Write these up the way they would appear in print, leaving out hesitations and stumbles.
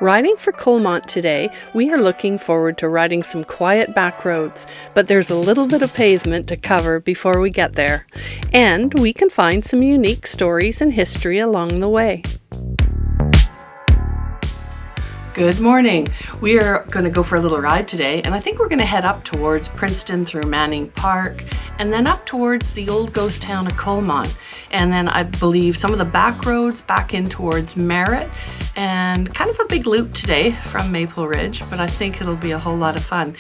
Riding for Coalmont today, we are looking forward to riding some quiet back roads, but there's a little bit of pavement to cover before we get there, and we can find some unique stories and history along the way. Good morning. We are going to go for a little ride today, and I think we're going to head up towards Princeton through Manning Park and then up towards the old ghost town of Coalmont, and then I believe some of the back roads back in towards Merritt, and kind of a big loop today from Maple Ridge, but I think it'll be a whole lot of fun.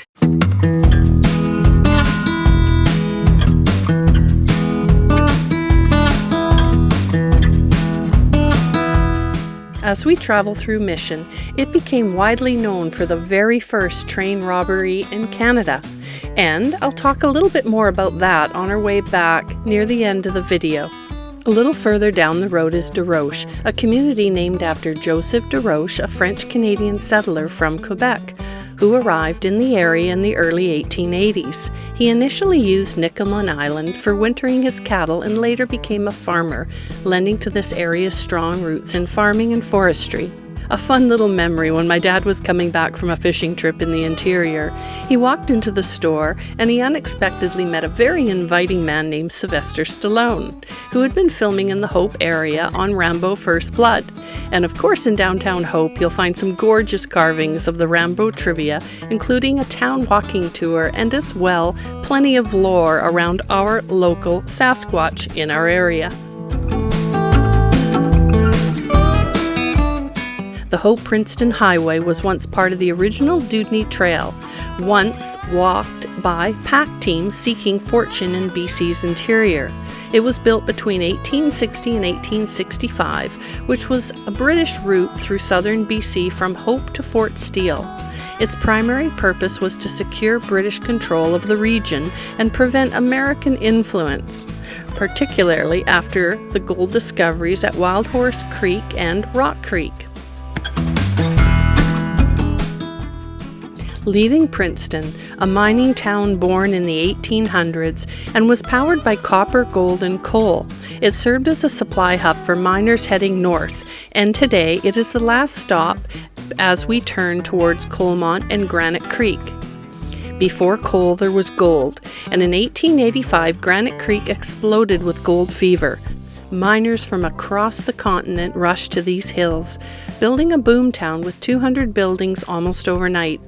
As we travel through Mission, it became widely known for the very first train robbery in Canada. And I'll talk a little bit more about that on our way back near the end of the video. A little further down the road is Desroches, a community named after Joseph Desroches, a French-Canadian settler from Quebec, who arrived in the area in the early 1880s. He initially used Nikomelin Island for wintering his cattle and later became a farmer, lending to this area's strong roots in farming and forestry. A fun little memory when my dad was coming back from a fishing trip in the interior. He walked into the store and he unexpectedly met a very inviting man named Sylvester Stallone, who had been filming in the Hope area on Rambo First Blood. And of course in downtown Hope you'll find some gorgeous carvings of the Rambo trivia, including a town walking tour and as well plenty of lore around our local Sasquatch in our area. The Hope-Princeton Highway was once part of the original Dewdney Trail, once walked by pack teams seeking fortune in BC's interior. It was built between 1860 and 1865, which was a British route through southern BC from Hope to Fort Steele. Its primary purpose was to secure British control of the region and prevent American influence, particularly after the gold discoveries at Wild Horse Creek and Rock Creek. Leaving Princeton, a mining town born in the 1800s and was powered by copper, gold, and coal, it served as a supply hub for miners heading north, and today it is the last stop as we turn towards Coalmont and Granite Creek. Before coal, there was gold, and in 1885, Granite Creek exploded with gold fever. Miners from across the continent rushed to these hills, building a boomtown with 200 buildings almost overnight.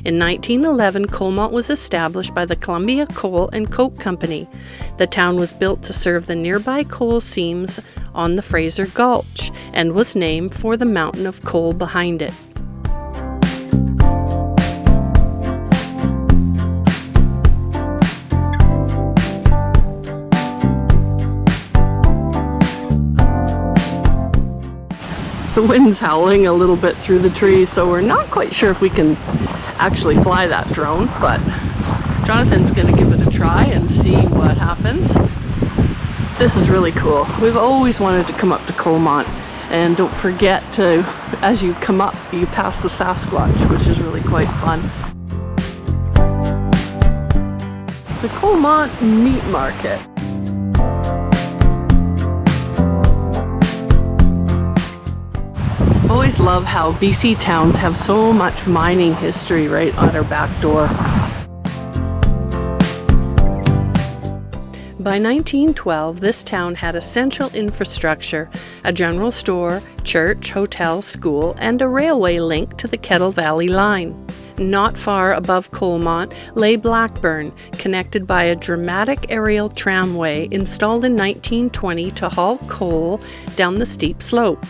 In 1911, Coalmont was established by the Columbia Coal and Coke Company. The town was built to serve the nearby coal seams on the Fraser Gulch and was named for the mountain of coal behind it. The wind's howling a little bit through the trees, so we're not quite sure if we can actually fly that drone, but Jonathan's going to give it a try and see what happens. This is really cool. We've always wanted to come up to Coalmont, and don't forget to, as you come up, you pass the Sasquatch, which is really quite fun. The Coalmont Meat Market. Always love how BC towns have so much mining history right on our back door. By 1912, this town had essential infrastructure, a general store, church, hotel, school, and a railway link to the Kettle Valley line. Not far above Coalmont lay Blackburn, connected by a dramatic aerial tramway installed in 1920 to haul coal down the steep slope.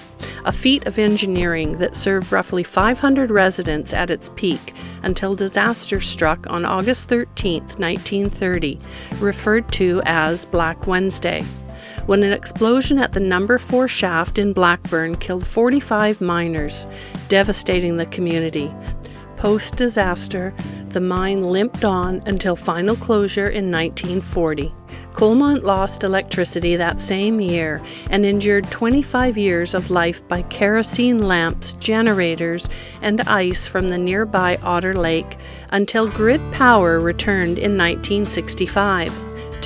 A feat of engineering that served roughly 500 residents at its peak until disaster struck on August 13, 1930, referred to as Black Wednesday, when an explosion at the number 4 shaft in Blackburn killed 45 miners, devastating the community. Post-disaster, the mine limped on until final closure in 1940. Coalmont lost electricity that same year and endured 25 years of life by kerosene lamps, generators, and ice from the nearby Otter Lake until grid power returned in 1965.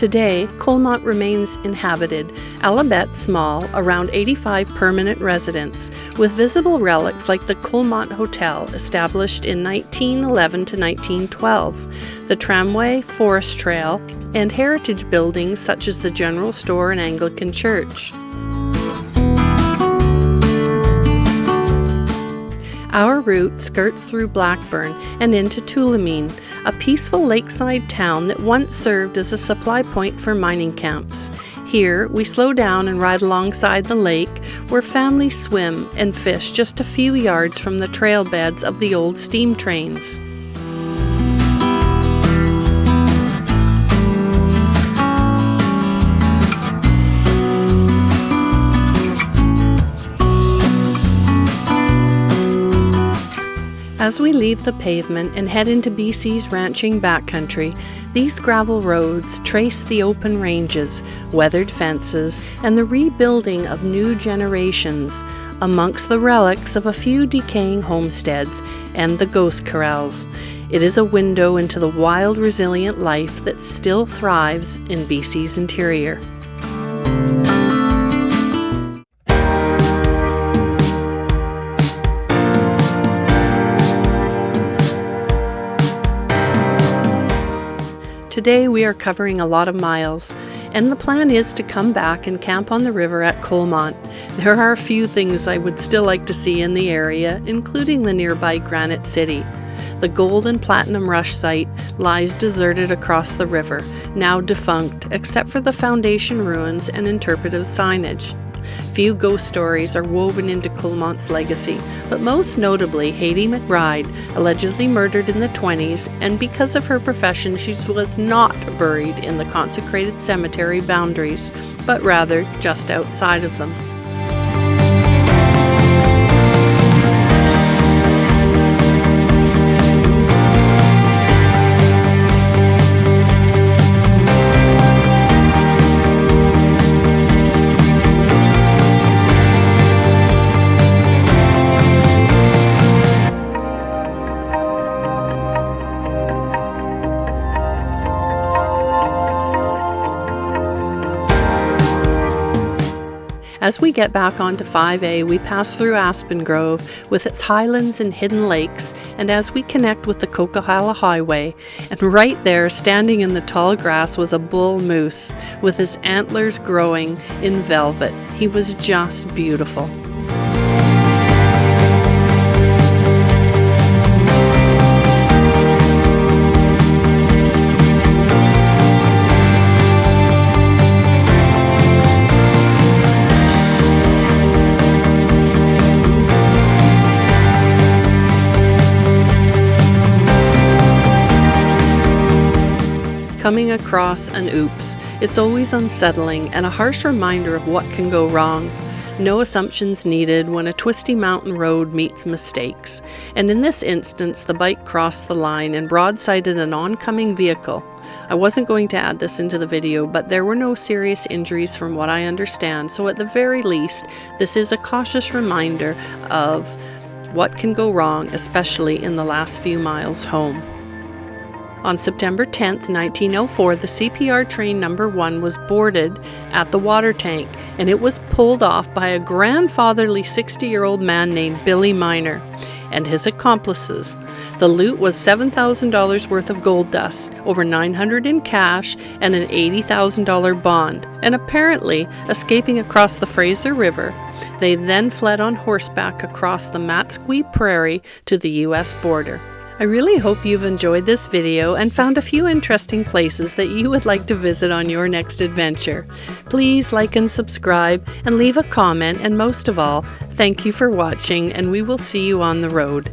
Today, Coalmont remains inhabited, albeit small, around 85 permanent residents, with visible relics like the Coalmont Hotel, established in 1911 to 1912, the tramway, forest trail, and heritage buildings such as the General Store and Anglican Church. Our route skirts through Blackburn and into Tulameen, a peaceful lakeside town that once served as a supply point for mining camps. Here, we slow down and ride alongside the lake, where families swim and fish just a few yards from the trail beds of the old steam trains. As we leave the pavement and head into BC's ranching backcountry, these gravel roads trace the open ranges, weathered fences, and the rebuilding of new generations, amongst the relics of a few decaying homesteads and the ghost corrals. It is a window into the wild, resilient life that still thrives in BC's interior. Today we are covering a lot of miles, and the plan is to come back and camp on the river at Coalmont. There are a few things I would still like to see in the area, including the nearby Granite City. The gold and platinum rush site lies deserted across the river, now defunct except for the foundation ruins and interpretive signage. Few ghost stories are woven into Coalmont's legacy, but most notably Haiti McBride, allegedly murdered in the 1920s, and because of her profession she was not buried in the consecrated cemetery boundaries, but rather just outside of them. As we get back onto 5A, we pass through Aspen Grove with its highlands and hidden lakes, and as we connect with the Coquihalla Highway, and right there, standing in the tall grass, was a bull moose with his antlers growing in velvet. He was just beautiful. Coming across an oops, it's always unsettling and a harsh reminder of what can go wrong. No assumptions needed when a twisty mountain road meets mistakes. And in this instance, the bike crossed the line and broadsided an oncoming vehicle. I wasn't going to add this into the video, but there were no serious injuries from what I understand, so at the very least, this is a cautious reminder of what can go wrong, especially in the last few miles home. On September 10, 1904, the CPR train number 1 was boarded at the water tank, and it was pulled off by a grandfatherly 60-year-old man named Billy Miner and his accomplices. The loot was $7,000 worth of gold dust, over $900 in cash, and an $80,000 bond, and apparently escaping across the Fraser River. They then fled on horseback across the Matsqui Prairie to the U.S. border. I really hope you've enjoyed this video and found a few interesting places that you would like to visit on your next adventure. Please like and subscribe and leave a comment, and most of all, thank you for watching, and we will see you on the road.